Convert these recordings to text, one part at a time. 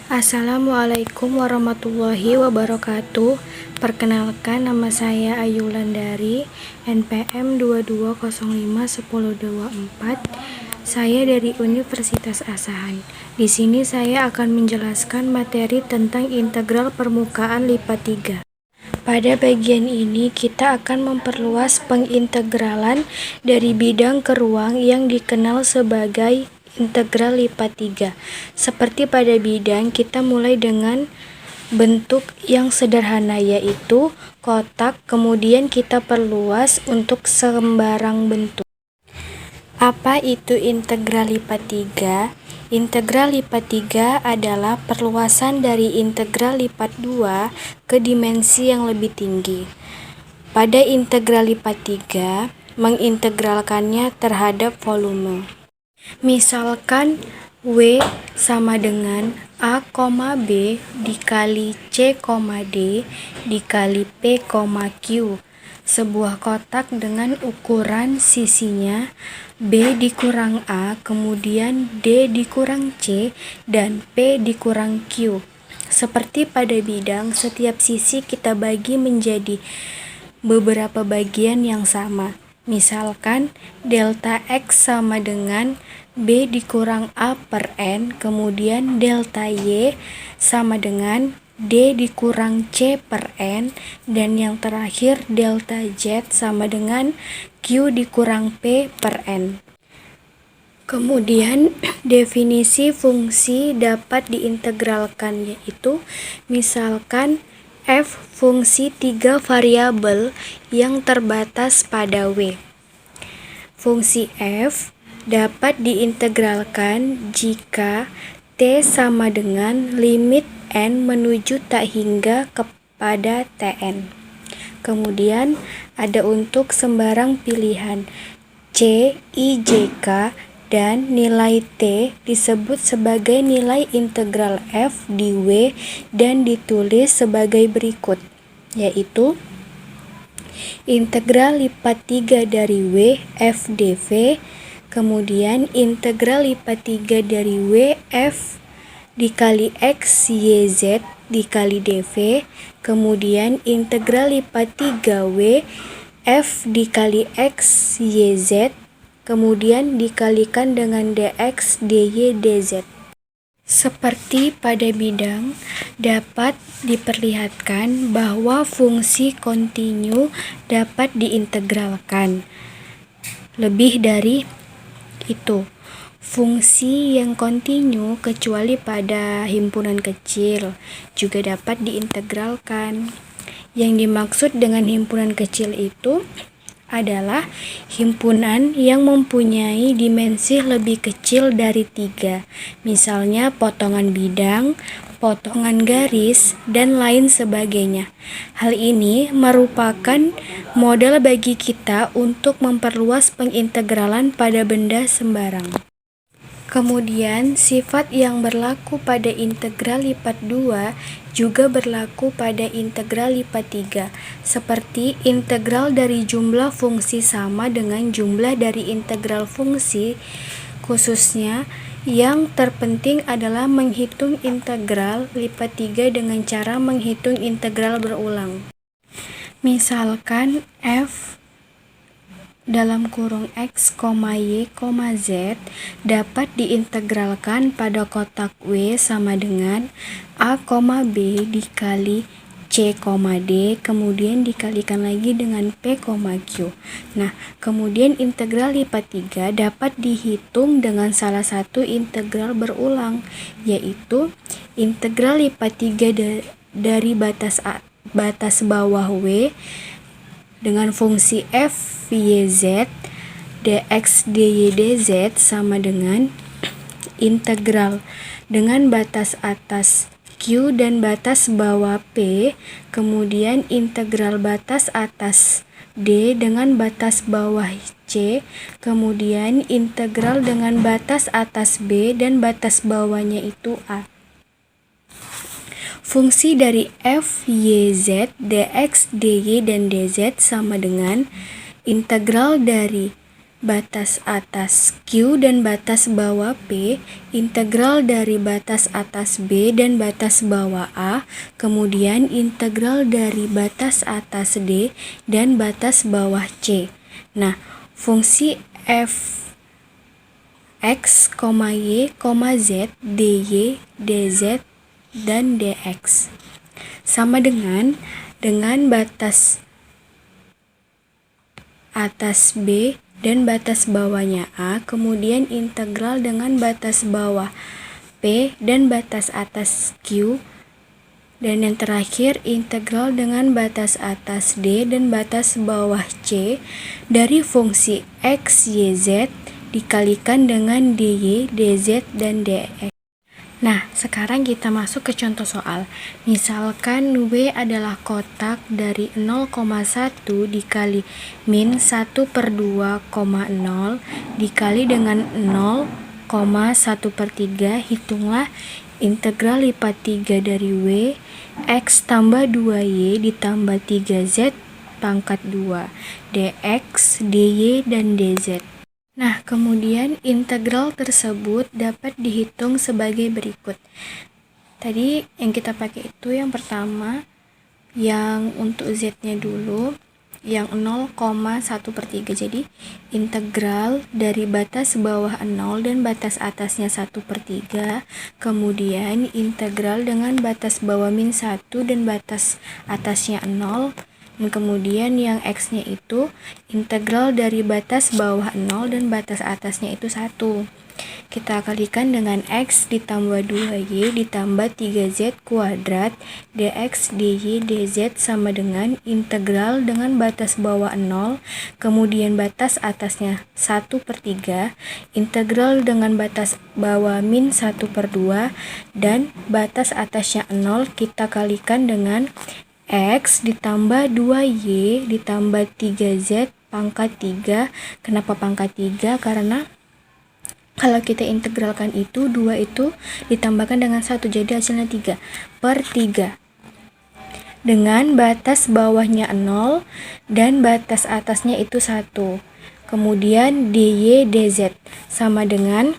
Assalamualaikum warahmatullahi wabarakatuh. Perkenalkan, nama saya Ayu Wulandari, NPM 22051024. Saya dari Universitas Asahan. Di sini saya akan menjelaskan materi tentang integral permukaan lipat 3. Pada bagian ini kita akan memperluas pengintegralan dari bidang ke ruang yang dikenal sebagai integral lipat 3. Seperti pada bidang, kita mulai dengan bentuk yang sederhana, yaitu kotak, kemudian kita perluas untuk sembarang bentuk. Apa itu integral lipat 3? Integral lipat 3 adalah perluasan dari integral lipat 2 ke dimensi yang lebih tinggi. Pada integral lipat 3, mengintegralkannya terhadap volume. Misalkan W sama dengan A, B dikali C, D dikali P, Q. Sebuah kotak dengan ukuran sisinya B dikurang A, kemudian D dikurang C, dan P dikurang Q. Seperti pada bidang, setiap sisi kita bagi menjadi beberapa bagian yang sama. Misalkan delta X sama dengan B dikurang A per N, kemudian delta Y sama dengan D dikurang C per N, dan yang terakhir delta Z sama dengan Q dikurang P per N. Kemudian definisi fungsi dapat diintegralkan, yaitu misalkan F fungsi 3 variabel yang terbatas pada W. Fungsi F dapat diintegralkan jika T sama dengan limit N menuju tak hingga kepada Tn. Kemudian ada untuk sembarang pilihan C, I, J, K, dan nilai T disebut sebagai nilai integral F di W dan ditulis sebagai berikut, yaitu integral lipat 3 dari W F dV, kemudian integral lipat 3 dari W F dikali X, Y, Z dikali dV, kemudian integral lipat 3 W F dikali X, Y, Z, kemudian dikalikan dengan dx, dy, dz. Seperti pada bidang, dapat diperlihatkan bahwa fungsi kontinu dapat diintegralkan. Lebih dari itu, fungsi yang kontinu kecuali pada himpunan kecil juga dapat diintegralkan. Yang dimaksud dengan himpunan kecil itu adalah himpunan yang mempunyai dimensi lebih kecil dari 3, misalnya potongan bidang, potongan garis, dan lain sebagainya. Hal ini merupakan modal bagi kita untuk memperluas pengintegralan pada benda sembarang. Kemudian, sifat yang berlaku pada integral lipat 2 juga berlaku pada integral lipat 3, seperti integral dari jumlah fungsi sama dengan jumlah dari integral fungsi. Khususnya, yang terpenting adalah menghitung integral lipat 3 dengan cara menghitung integral berulang. Misalkan F dalam kurung X, Y, Z dapat diintegralkan pada kotak W sama dengan A, B dikali C, D, kemudian dikalikan lagi dengan P, Q. Nah, kemudian integral lipat 3 dapat dihitung dengan salah satu integral berulang, yaitu integral lipat 3 dari batas bawah W dengan fungsi f, y, z, dx, dy, dz sama dengan integral dengan batas atas q dan batas bawah p, kemudian integral batas atas d dengan batas bawah c, kemudian integral dengan batas atas b dan batas bawahnya itu a. Fungsi dari f, y, z, dx, dy, dan dz sama dengan integral dari batas atas Q dan batas bawah P, integral dari batas atas B dan batas bawah A, kemudian integral dari batas atas D dan batas bawah C. Nah, fungsi f x, y, z, dy, dz, dan dx sama dengan batas atas B dan batas bawahnya A, kemudian integral dengan batas bawah P dan batas atas Q, dan yang terakhir integral dengan batas atas D dan batas bawah C dari fungsi x, y, z dikalikan dengan dy, dz, dan dx. Nah, sekarang kita masuk ke contoh soal. Misalkan W adalah kotak dari 0,1 dikali min 1/2,0 dikali dengan 0,1/3. Hitunglah integral lipat 3 dari W, X tambah 2Y ditambah 3Z pangkat 2, dx, dy, dan dz. Nah, kemudian integral tersebut dapat dihitung sebagai berikut. Tadi yang kita pakai itu yang pertama, yang untuk z-nya dulu, yang 0,1/3. Jadi, integral dari batas bawah 0 dan batas atasnya 1/3, kemudian integral dengan batas bawah min 1 dan batas atasnya 0, dan kemudian yang x-nya itu integral dari batas bawah 0 dan batas atasnya itu 1. Kita kalikan dengan x ditambah 2y ditambah 3z kuadrat dx, dy, dz sama dengan integral dengan batas bawah 0, kemudian batas atasnya 1/3, integral dengan batas bawah min 1/2, dan batas atasnya 0 kita kalikan dengan X ditambah 2Y ditambah 3Z pangkat 3. Kenapa pangkat 3? Karena kalau kita integralkan itu, 2 itu ditambahkan dengan 1, jadi hasilnya 3/3. Dengan batas bawahnya 0 dan batas atasnya itu 1. Kemudian dy dz sama dengan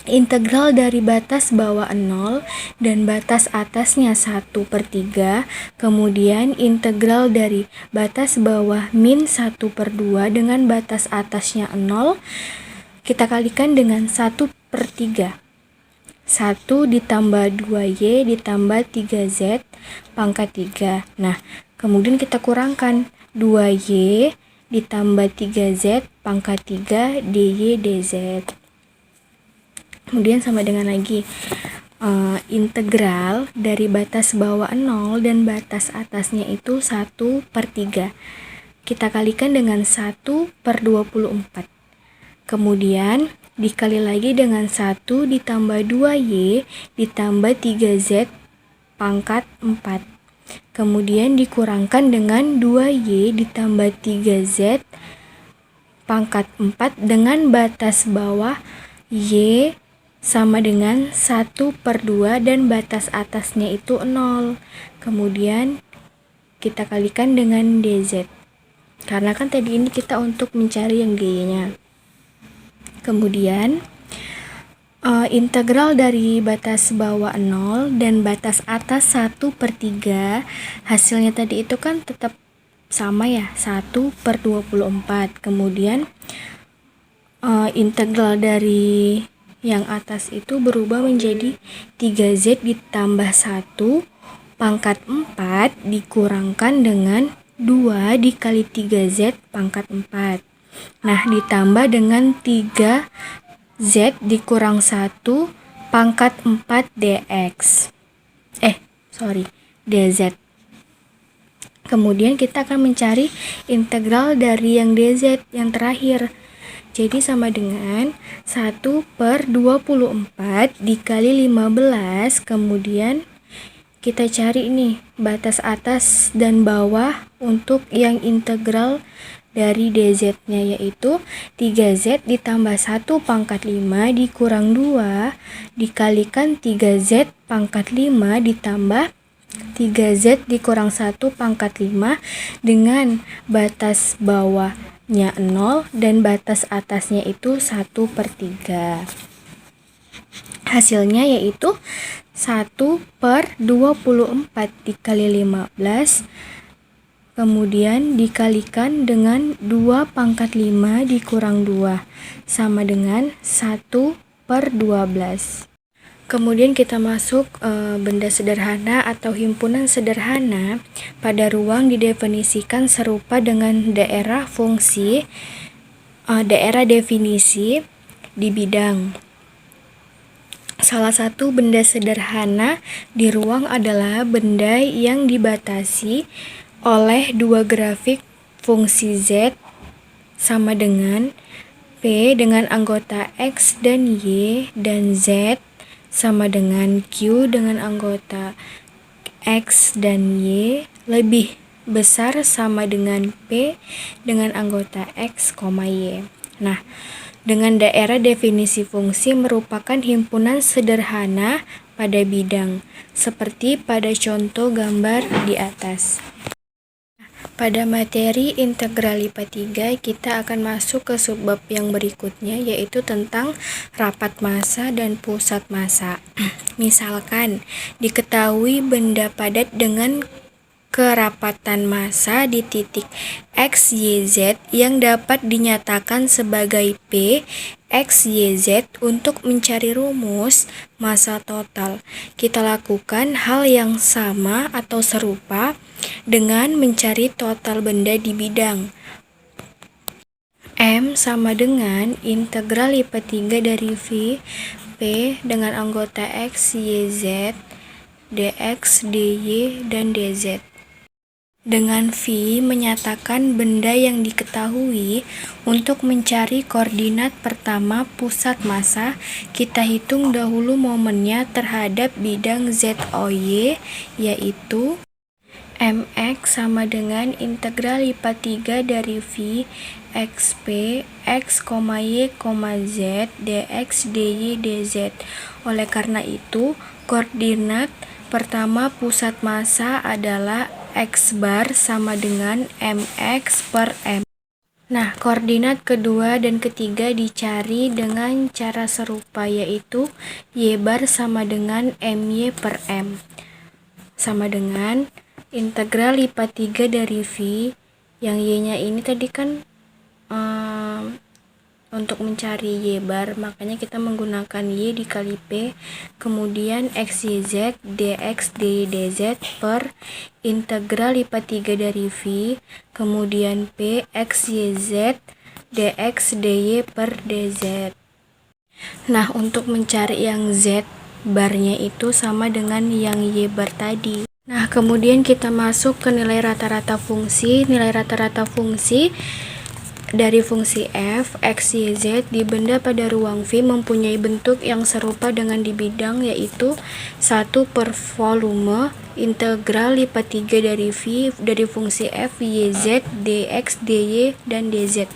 integral dari batas bawah 0 dan batas atasnya 1/3, kemudian integral dari batas bawah min 1/2 dengan batas atasnya 0, kita kalikan dengan 1/3. 1 ditambah 2y ditambah 3z pangkat 3. Nah, kemudian kita kurangkan 2y ditambah 3z pangkat 3 dy dz. Kemudian sama dengan lagi integral dari batas bawah 0 dan batas atasnya itu 1/3. Kita kalikan dengan 1/24. Kemudian dikali lagi dengan 1 ditambah 2y ditambah 3z pangkat 4. Kemudian dikurangkan dengan 2y ditambah 3z pangkat 4 dengan batas bawah y sama dengan 1/2 dan batas atasnya itu 0. Kemudian kita kalikan dengan dz. Karena kan tadi ini kita untuk mencari yang dy-nya. Kemudian integral dari batas bawah 0 dan batas atas 1/3, hasilnya tadi itu kan tetap sama ya, 1/24. Kemudian integral dari yang atas itu berubah menjadi 3z ditambah 1 pangkat 4 dikurangkan dengan 2 dikali 3z pangkat 4. Nah, ditambah dengan 3z dikurang 1 pangkat 4 dx. dz. Kemudian kita akan mencari integral dari yang dz yang terakhir. Jadi sama dengan 1/24 dikali 15, kemudian kita cari nih batas atas dan bawah untuk yang integral dari dz-nya, yaitu 3z ditambah 1 pangkat 5 dikurang 2 dikalikan 3z pangkat 5 ditambah 3z dikurang 1 pangkat 5 dengan batas bawah nya 0 dan batas atasnya itu 1/3. Hasilnya yaitu 1/24 dikali 15, kemudian dikalikan dengan 2/5 dikurang 2, sama dengan 1/12. Kemudian kita masuk benda sederhana atau himpunan sederhana. Pada ruang didefinisikan serupa dengan daerah fungsi, daerah definisi di bidang. Salah satu benda sederhana di ruang adalah benda yang dibatasi oleh dua grafik fungsi Z sama dengan P dengan anggota X dan Y, dan Z sama dengan Q dengan anggota X dan Y lebih besar sama dengan P dengan anggota X, Y. Nah, dengan daerah definisi fungsi merupakan himpunan sederhana pada bidang, seperti pada contoh gambar di atas. Pada materi integral IPA 3, kita akan masuk ke subbab yang berikutnya, yaitu tentang rapat massa dan pusat massa. Misalkan, diketahui benda padat dengan kerapatan massa di titik X, Y, Z yang dapat dinyatakan sebagai P, X, Y, Z. Untuk mencari rumus massa total, kita lakukan hal yang sama atau serupa dengan mencari total benda di bidang. M sama dengan integral IPA 3 dari V P dengan anggota X, Y, Z, dx, dy, dan dz. Dengan V menyatakan benda yang diketahui. Untuk mencari koordinat pertama pusat massa, kita hitung dahulu momennya terhadap bidang ZOY, yaitu mx sama dengan integral IPA 3 dari V xp x, y, z dx, dy, dz. Oleh karena itu, koordinat pertama pusat massa adalah x bar sama dengan mx per m. Nah, koordinat kedua dan ketiga dicari dengan cara serupa, yaitu y bar sama dengan my per m, sama dengan integral IPA 3 dari V, yang y-nya ini tadi kan untuk mencari y bar, makanya kita menggunakan y dikali p, kemudian x, y, z, dx, dy, dz per integral IPA 3 dari V, kemudian p, x, y, z, dx, dy per dz. Nah, untuk mencari yang z barnya itu sama dengan yang y bar tadi. Nah, kemudian kita masuk ke nilai rata-rata fungsi. Nilai rata-rata fungsi dari fungsi f, x, y, z di benda pada ruang V mempunyai bentuk yang serupa dengan di bidang, yaitu 1 per volume integral IPA 3 dari V dari fungsi f, y, z, dx, dy, dan dz.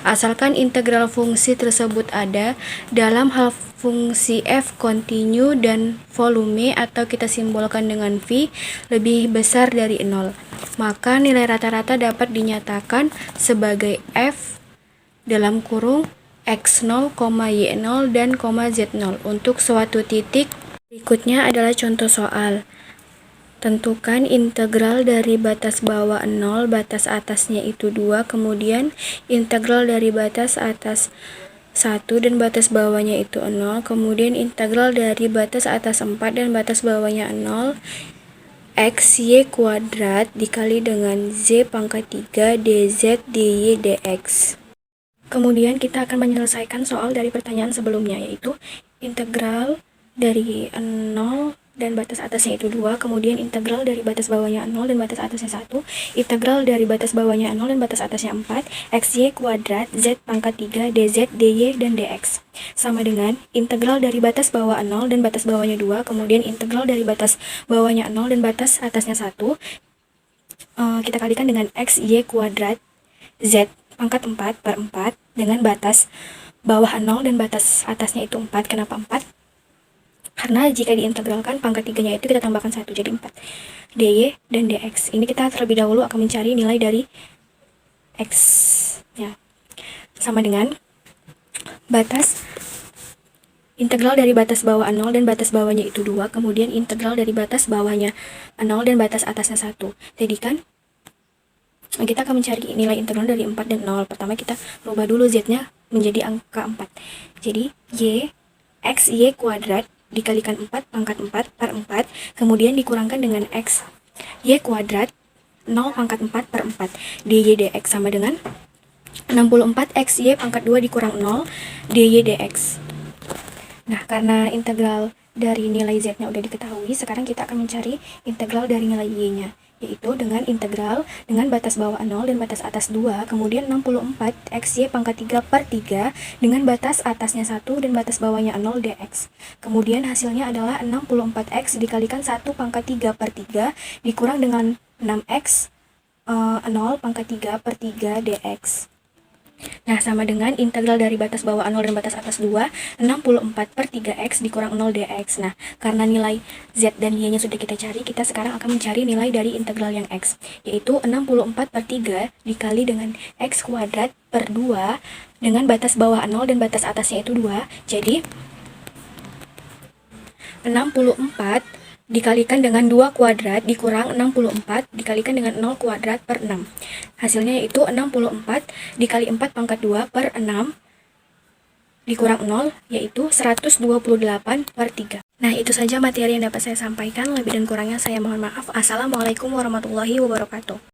Asalkan integral fungsi tersebut ada dalam hal fungsi f kontinu dan volume atau kita simbolkan dengan V lebih besar dari 0, maka nilai rata-rata dapat dinyatakan sebagai f dalam kurung x0, y0, dan z0 untuk suatu titik. Berikutnya adalah contoh soal. Tentukan integral dari batas bawah 0, batas atasnya itu 2, kemudian integral dari batas atas 1 dan batas bawahnya itu 0, kemudian integral dari batas atas 4 dan batas bawahnya 0, x y kuadrat dikali dengan z pangkat 3 dz dy dx. Kemudian kita akan menyelesaikan soal dari pertanyaan sebelumnya, yaitu integral dari 0 dan batas atasnya itu 2, kemudian integral dari batas bawahnya 0 dan batas atasnya 1, integral dari batas bawahnya 0 dan batas atasnya 4, xy kuadrat z pangkat 3 dz dy dan dx, sama dengan integral dari batas bawah 0 dan batas bawahnya 2, kemudian integral dari batas bawahnya 0 dan batas atasnya 1, kita kalikan dengan xy kuadrat z pangkat 4 per 4 dengan batas bawah 0 dan batas atasnya itu 4. Kenapa 4? Karena jika diintegralkan pangkat 3-nya itu kita tambahkan 1 jadi 4. dy dan dx. Ini kita terlebih dahulu akan mencari nilai dari x-nya. sama dengan batas integral dari batas bawah 0 dan batas bawahnya itu 2, kemudian integral dari batas bawahnya 0 dan batas atasnya 1. Jadi kan kita akan mencari nilai integral dari 4 dan 0. Pertama kita rubah dulu z-nya menjadi angka 4. Jadi y x y kuadrat dikalikan 4 pangkat 4 per 4, kemudian dikurangkan dengan x y kuadrat 0 pangkat 4 per 4. dy dx sama dengan 64 x y pangkat 2 dikurang 0 dy dx. Nah, karena integral dari nilai z-nya udah diketahui, sekarang kita akan mencari integral dari nilai y-nya, yaitu dengan integral dengan batas bawah 0 dan batas atas 2, kemudian 64 xy pangkat 3 per 3 dengan batas atasnya 1 dan batas bawahnya 0 dx. Kemudian hasilnya adalah 64x dikalikan 1 pangkat 3 per 3 dikurang dengan 6x 0 pangkat 3 per 3 dx. Nah, sama dengan integral dari batas bawah 0 dan batas atas 2, 64 per 3x dikurang 0 dx. Nah, karena nilai z dan y-nya sudah kita cari, kita sekarang akan mencari nilai dari integral yang x, yaitu 64 per 3 dikali dengan x kuadrat per 2 dengan batas bawah 0 dan batas atasnya itu 2. Jadi, 64 dikalikan dengan 2 kuadrat dikurang 64 dikalikan dengan 0 kuadrat per 6. Hasilnya yaitu 64 dikali 4 pangkat 2 per 6 dikurang 0, yaitu 128 per 3. Nah, itu saja materi yang dapat saya sampaikan. Lebih dan kurangnya saya mohon maaf. Assalamualaikum warahmatullahi wabarakatuh.